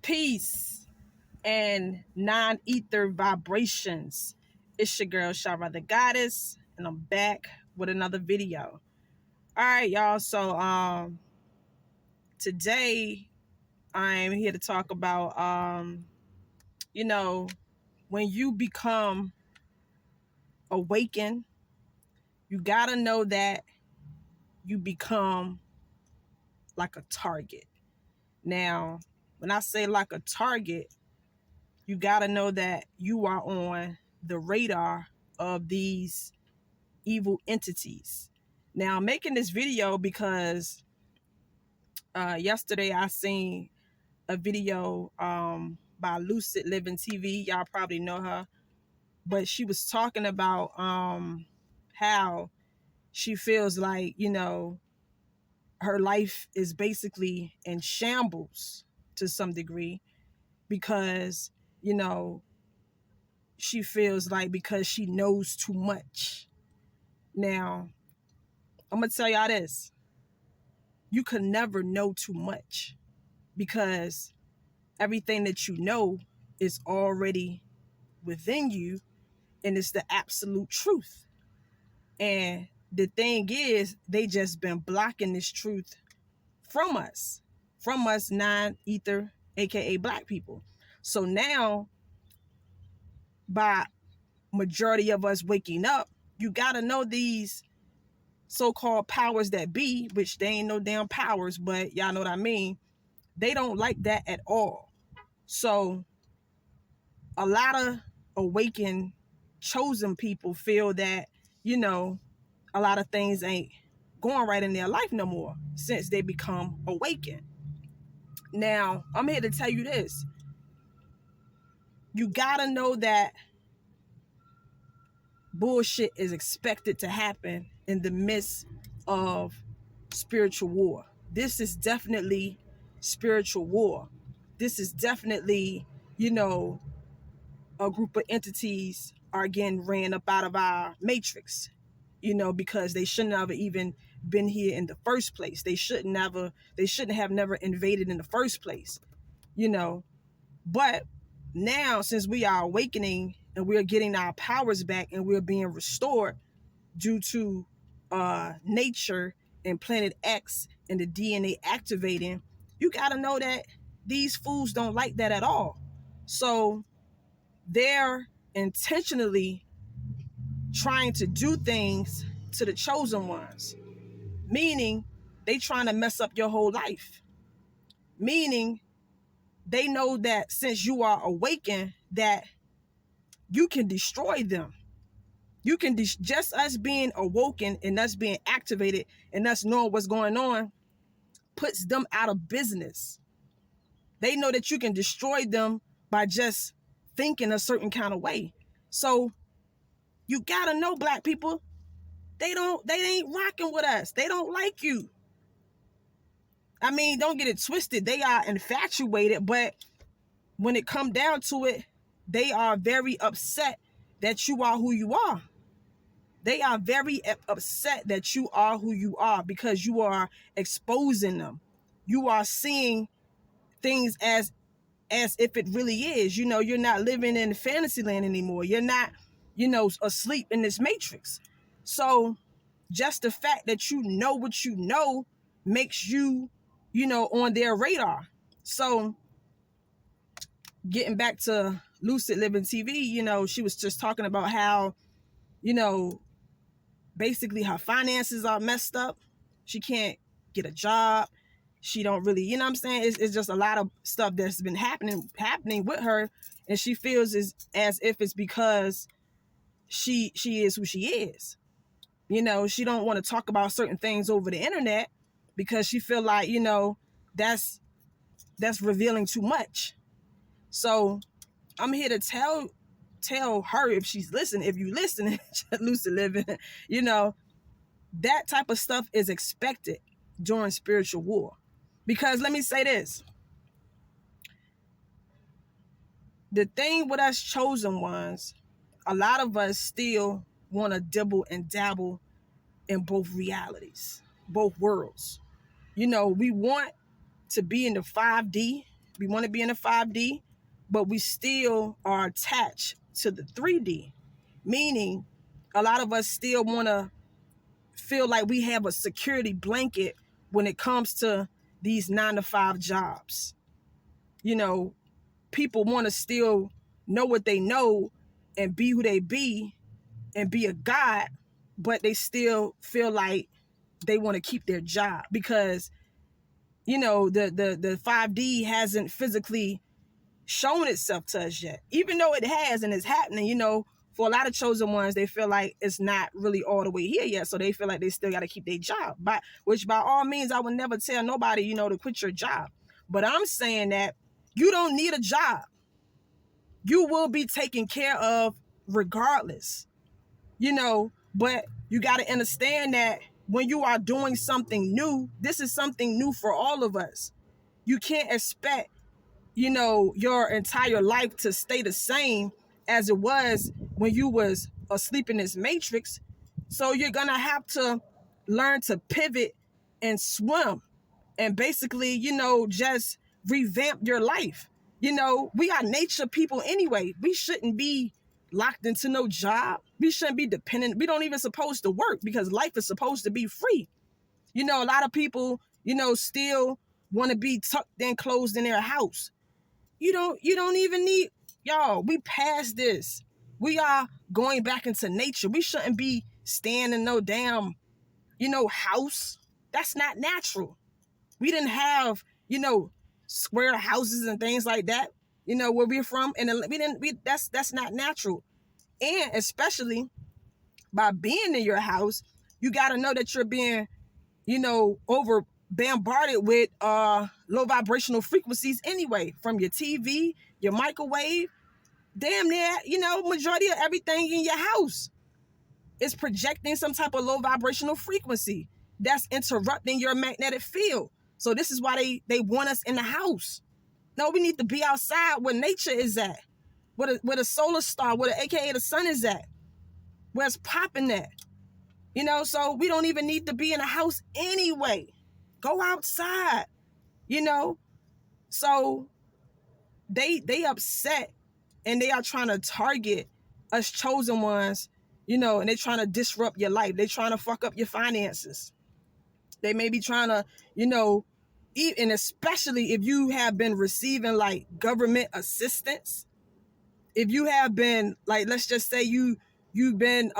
Peace and non-ether vibrations. It's your girl Shara the Goddess, and I'm back with another video. All right, y'all. So today I'm here to talk about you know, when you become awakened, you gotta know that you become like a target. Now, when I say like a target, you got to know that you are on the radar of these evil entities. Now, I'm making this video because yesterday I seen a video by Lucid TV. Y'all probably know her, but she was talking about how she feels like, her life is basically in shambles to some degree because, she feels like because she knows too much. Now, I'm going to tell y'all this. You can never know too much because everything that you know is already within you and it's the absolute truth. And the thing is, they just been blocking this truth from us non-ether, aka black people. So now, by majority of us waking up, you got to know these so-called powers that be, which they ain't no damn powers, but y'all know what I mean. They don't like that at all. So a lot of awakened, chosen people feel that, a lot of things ain't going right in their life no more since they become awakened. Now, I'm here to tell you this. You gotta know that bullshit is expected to happen in the midst of spiritual war. This is definitely spiritual war. This is definitely, a group of entities are getting ran up out of our matrix, because they shouldn't have even been here in the first place. They shouldn't have never invaded in the first place, But now, since we are awakening and we're getting our powers back and we're being restored due to nature and Planet X and the DNA activating, you got to know that these fools don't like that at all. So they're intentionally trying to do things to the chosen ones, meaning they trying to mess up your whole life, meaning they know that since you are awakened that you can destroy them. You can just us being awoken and us being activated and us knowing what's going on puts them out of business. They know that you can destroy them by just thinking a certain kind of way. So you gotta know, black people, they ain't rocking with us. They don't like you. I mean, don't get it twisted. They are infatuated, but when it come down to it, they are very upset that you are who you are. They are very upset that you are who you are because you are exposing them. You are seeing things as if it really is. You're not living in fantasy land anymore. You're not, asleep in this matrix. So just the fact that you know what you know makes you, on their radar. So getting back to Lucid TV, she was just talking about how, basically her finances are messed up. She can't get a job. She don't really, what I'm saying? It's just a lot of stuff that's been happening with her. And she feels as if it's because she is who she is. She don't want to talk about certain things over the internet because she feel like, that's revealing too much. So I'm here to tell her, if she's listening, if you listen, Lucid Living, that type of stuff is expected during spiritual war. Because let me say this. The thing with us chosen ones, a lot of us still want to dibble and dabble in both realities, both worlds. We want to be in the 5D, We want to be in the 5D, but we still are attached to the 3D, meaning a lot of us still want to feel like we have a security blanket when it comes to these 9 to 5 jobs. You know, people want to still know what they know and be who they be and be a god, but they still feel like they want to keep their job because, you know, the 5D hasn't physically shown itself to us yet, even though it has and it's happening. You know, for a lot of chosen ones, they feel like it's not really all the way here yet, so they feel like they still got to keep their job. Which by all means, I would never tell nobody, you know, to quit your job. But I'm saying that you don't need a job. You will be taken care of regardless, you know, but you got to understand that when you are doing something new, this is something new for all of us. You can't expect, you know, your entire life to stay the same as it was when you was asleep in this matrix. So you're gonna have to learn to pivot and swim and basically, you know, just revamp your life. You know, we are nature people anyway. We shouldn't be locked into no job. We shouldn't be dependent. We don't even supposed to work because life is supposed to be free. You know, a lot of people, you know, still want to be tucked and closed in their house. You don't even need, y'all, we past this. We are going back into nature. We shouldn't be staying in no damn, you know, house. That's not natural. We didn't have, you know, square houses and things like that, you know, where we're from. And that's not natural. And especially by being in your house, you got to know that you're being, you know, over bombarded with low vibrational frequencies anyway, from your TV, your microwave, damn near, you know, majority of everything in your house is projecting some type of low vibrational frequency that's interrupting your magnetic field. So this is why they want us in the house. No, we need to be outside where nature is at, where the solar star, where the AKA the sun is at, where it's popping at. You know, so we don't even need to be in a house anyway. Go outside, you know. So they upset and they are trying to target us chosen ones, you know, and they're trying to disrupt your life. They're trying to fuck up your finances. They may be trying to, you know, and especially if you have been receiving like government assistance, if you have been like, let's just say you've been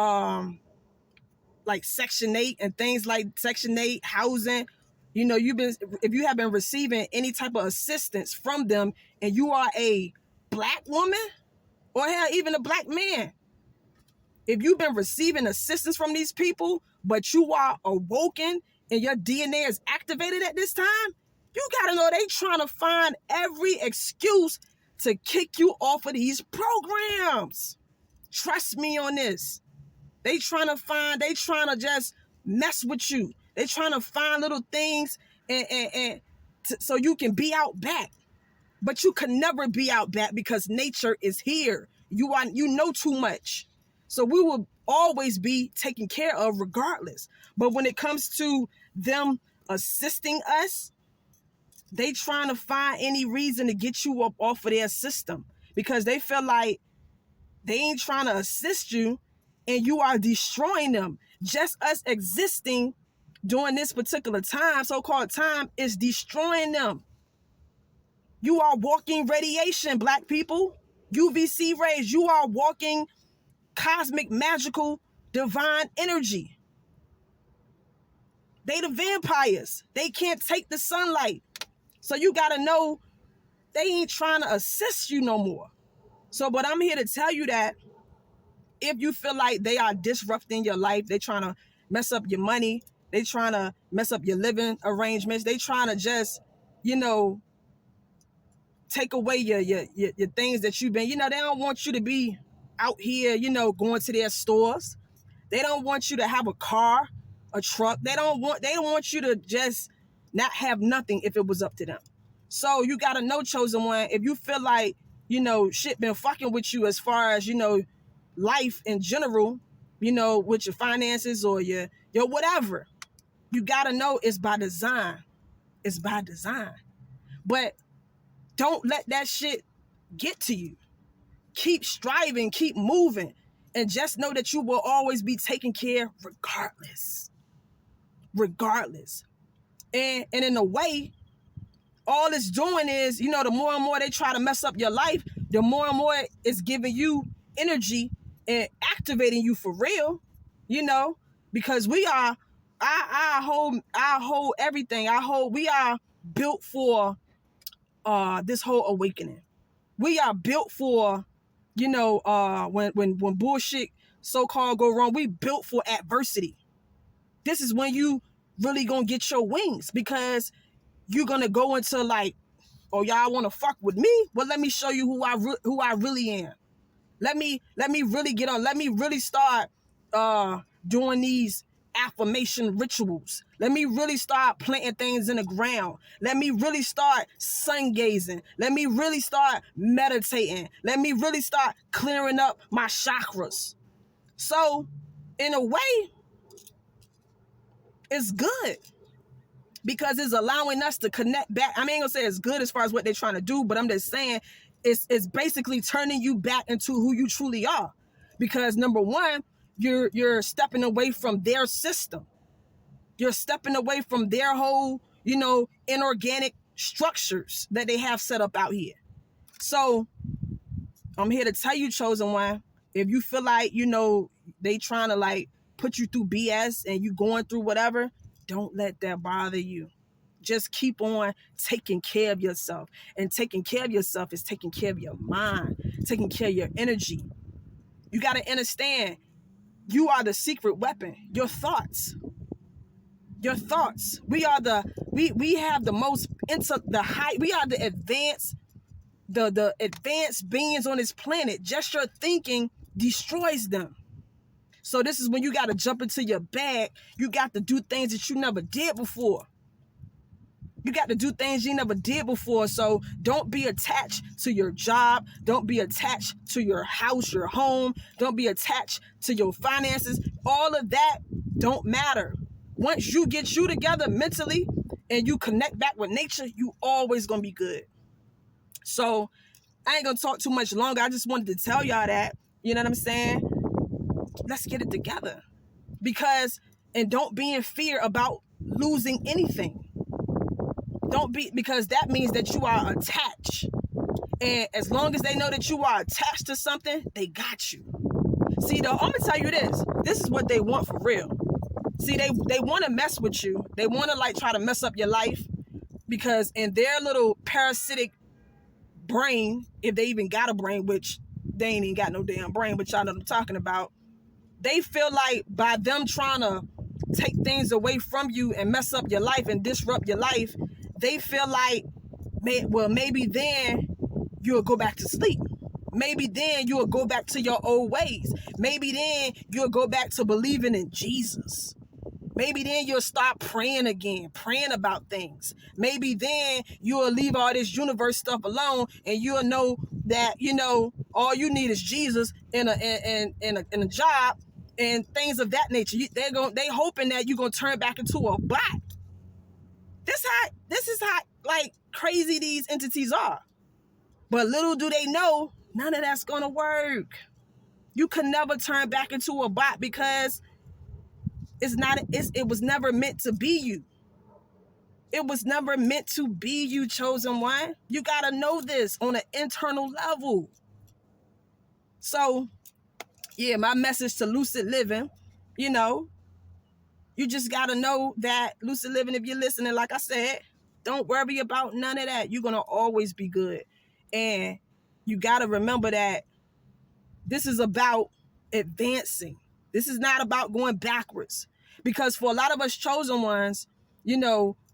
like Section 8 and things like Section 8 housing, you know, if you have been receiving any type of assistance from them and you are a black woman or hell, even a black man, if you've been receiving assistance from these people, but you are awoken and your DNA is activated at this time, you gotta know they trying to find every excuse to kick you off of these programs. Trust me on this. They trying to just mess with you. They trying to find little things so you can be out back. But you can never be out back because nature is here. You know too much. So we will always be taken care of regardless. But when it comes to them assisting us, they trying to find any reason to get you up off of their system because they feel like they ain't trying to assist you and you are destroying them. Just us existing during this particular time, so-called time, is destroying them. You are walking radiation, black people. UVC rays. You are walking cosmic, magical, divine energy. They the vampires. They can't take the sunlight. So you got to know they ain't trying to assist you no more. So, but I'm here to tell you that if you feel like they are disrupting your life, they trying to mess up your money, they trying to mess up your living arrangements, they trying to just, you know, take away your things that you've been, you know, they don't want you to be out here, you know, going to their stores. They don't want you to have a car, a truck. They don't want you to just not have nothing if it was up to them. So you got to know, chosen one, if you feel like, you know, shit been fucking with you as far as, you know, life in general, you know, with your finances or your whatever, you got to know it's by design. It's by design. But Don't let that shit get to you. Keep striving, keep moving, and just know that you will always be taken care regardless. Regardless. And in a way, all it's doing is, the more and more they try to mess up your life, the more and more it's giving you energy and activating you for real, because we are, I hold everything. We are built for this whole awakening. We are built for, when bullshit so-called go wrong, we built for adversity. This is when you really gonna get your wings, because you're gonna go into like, oh, y'all want to fuck with me? Well, let me show you who I really am. Let me really get on. Let me really start doing these affirmation rituals. Let me really start planting things in the ground. Let me really start sun gazing. Let me really start meditating. Let me really start clearing up my chakras. So, in a way, it's good, because it's allowing us to connect back. I ain't gonna say it's good as far as what they're trying to do, but I'm just saying it's basically turning you back into who you truly are. Because number one, you're stepping away from their system. You're stepping away from their whole, inorganic structures that they have set up out here. So I'm here to tell you, chosen one, if you feel like, they trying to like put you through BS and you going through whatever, don't let that bother you. Just keep on taking care of yourself. And taking care of yourself is taking care of your mind, taking care of your energy. You got to understand, you are the secret weapon. Your thoughts. Your thoughts. We have the most we are the advanced beings on this planet. Just your thinking destroys them. So this is when you got to jump into your bag. You got to do things that you never did before. You got to do things you never did before. So don't be attached to your job. Don't be attached to your house, your home. Don't be attached to your finances. All of that don't matter. Once you get you together mentally and you connect back with nature, you always going to be good. So I ain't going to talk too much longer. I just wanted to tell y'all that. You know what I'm saying? Let's get it together. And don't be in fear about losing anything. Because that means that you are attached. And as long as they know that you are attached to something, they got you. See, though, I'm going to tell you this. This is what they want for real. See, they want to mess with you. They want to like try to mess up your life, because in their little parasitic brain, if they even got a brain, which they ain't even got no damn brain, but y'all know what I'm talking about, they feel like by them trying to take things away from you and mess up your life and disrupt your life, they feel like, maybe then you'll go back to sleep. Maybe then you'll go back to your old ways. Maybe then you'll go back to believing in Jesus. Maybe then you'll start praying again, praying about things. Maybe then you'll leave all this universe stuff alone, and you'll know that, all you need is Jesus in a job and things of that nature. They hoping that you're gonna turn back into a bot. This is how like crazy these entities are. But little do they know, none of that's gonna work. You can never turn back into a bot, because it was never meant to be you. It was never meant to be you, chosen one. You gotta know this on an internal level. So, yeah, my message to Lucid Living, you just gotta know that Lucid Living, if you're listening, like I said, don't worry about none of that. You're gonna always be good. And you gotta remember that this is about advancing. This is not about going backwards. Because for a lot of us chosen ones,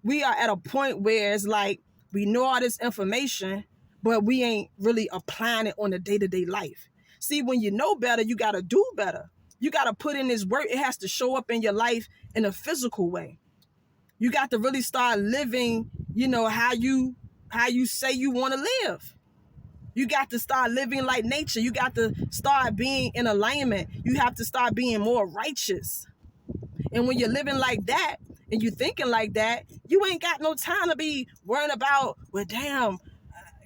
we are at a point where it's like we know all this information, but we ain't really applying it on a day-to-day life. See, when you know better, you got to do better. You got to put in this work. It has to show up in your life in a physical way. You got to really start living, how you say you want to live. You got to start living like nature. You got to start being in alignment. You have to start being more righteous. And when you're living like that and you're thinking like that, you ain't got no time to be worrying about, well, damn,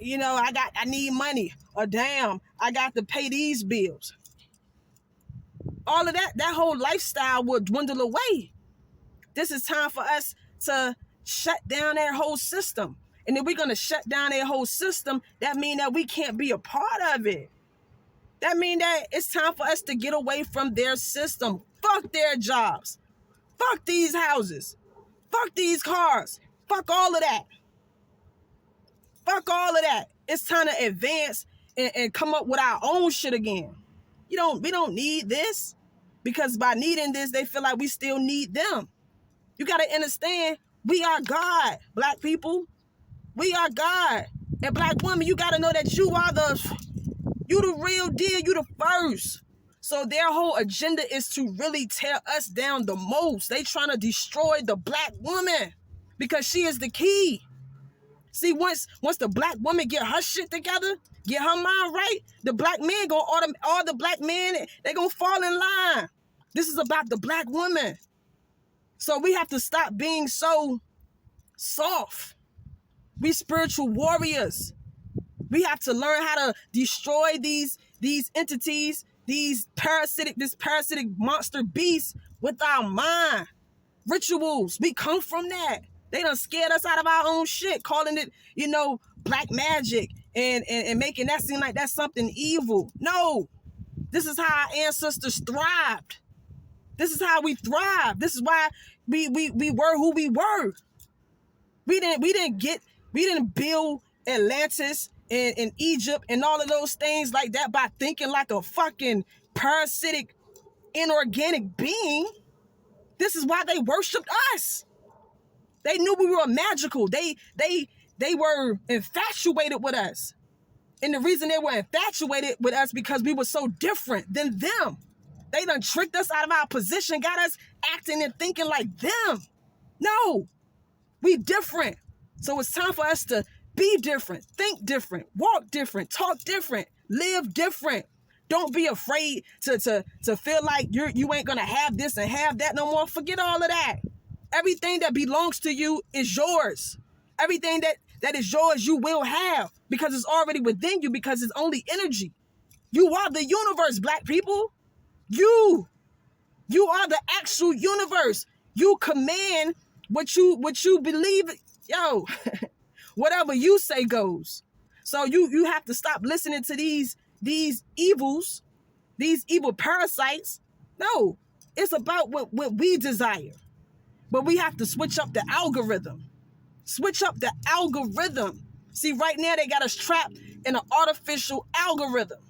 I need money, or damn, I got to pay these bills. All of that whole lifestyle will dwindle away. This is time for us to shut down that whole system. And if we're going to shut down that whole system, that means that we can't be a part of it. That means that it's time for us to get away from their system. Fuck their jobs. Fuck these houses. Fuck these cars. Fuck all of that. Fuck all of that. It's time to advance and come up with our own shit again. We don't need this, because by needing this, they feel like we still need them. You got to understand, we are God, black people. We are God. And black women, you got to know that you the real deal. You the first. So their whole agenda is to really tear us down the most. They trying to destroy the black woman because she is the key. See, once the black woman get her shit together, get her mind right, the black men all the black men, they gonna fall in line. This is about the black woman. So we have to stop being so soft. We spiritual warriors. We have to learn how to destroy these entities, this parasitic monster beast with our mind. Rituals, we come from that. They done scared us out of our own shit, calling it, black magic and making that seem like that's something evil. No, this is how our ancestors thrived. This is how we thrive. This is why we were who we were. We didn't build Atlantis and Egypt and all of those things like that by thinking like a fucking parasitic, inorganic being. This is why they worshipped us. They knew we were magical. They were infatuated with us. And the reason they were infatuated with us because we were so different than them. They done tricked us out of our position, got us acting and thinking like them. No, we different. So it's time for us to be different, think different, walk different, talk different, live different. Don't be afraid to feel like you ain't gonna have this and have that no more. Forget all of that. Everything that belongs to you is yours. Everything that is yours, you will have, because it's already within you, because it's only energy. You are the universe, black people. You are the actual universe. You command what you believe. Yo, whatever you say goes. So you have to stop listening to these evils, these evil parasites. No, it's about what we desire. But we have to switch up the algorithm. Switch up the algorithm. See, right now they got us trapped in an artificial algorithm.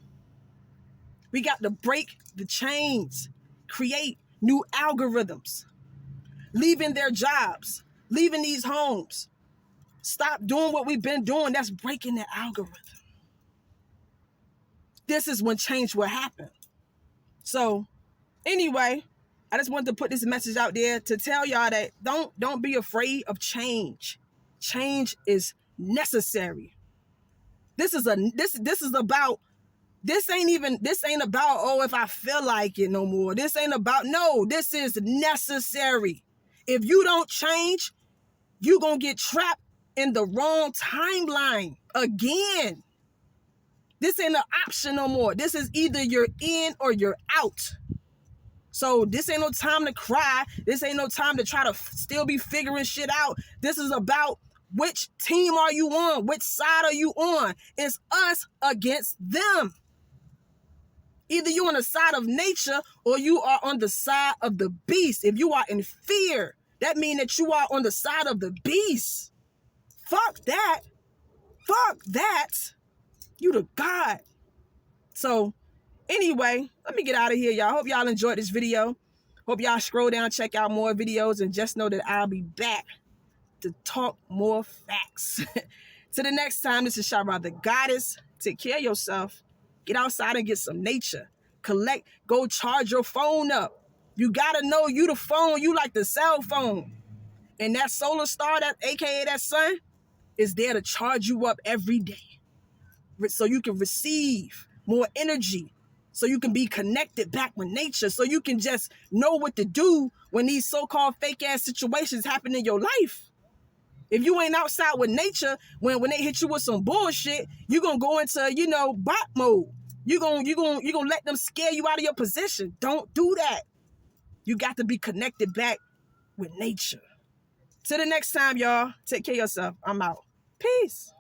We got to break the chains, create new algorithms, leaving their jobs, leaving these homes. Stop doing what we've been doing. That's breaking the algorithm. This is when change will happen. So anyway, I just wanted to put this message out there to tell y'all that don't be afraid of change. Change is necessary. This ain't about, oh, if I feel like it no more. This is necessary. If you don't change, you're going to get trapped in the wrong timeline again. This ain't an option no more. This is either you're in or you're out. So this ain't no time to cry. This ain't no time to try to still be figuring shit out. This is about which team are you on? Which side are you on? It's us against them. Either you're on the side of nature or you are on the side of the beast. If you are in fear, that means that you are on the side of the beast. Fuck that. Fuck that. You the God. So anyway, let me get out of here, y'all. Hope y'all enjoyed this video. Hope y'all scroll down, check out more videos, and just know that I'll be back to talk more facts. Till the next time, this is Shara the Goddess. Take care of yourself. Get outside and get some nature. Collect, go charge your phone up. You gotta know you the phone, you like the cell phone. And that solar star, that aka that sun, is there to charge you up every day. So you can receive more energy. So you can be connected back with nature. So you can just know what to do when these so-called fake ass situations happen in your life. If you ain't outside with nature, when they hit you with some bullshit, you're gonna go into, bot mode. You're gonna let them scare you out of your position. Don't do that. You got to be connected back with nature. Till the next time, y'all. Take care of yourself. I'm out. Peace.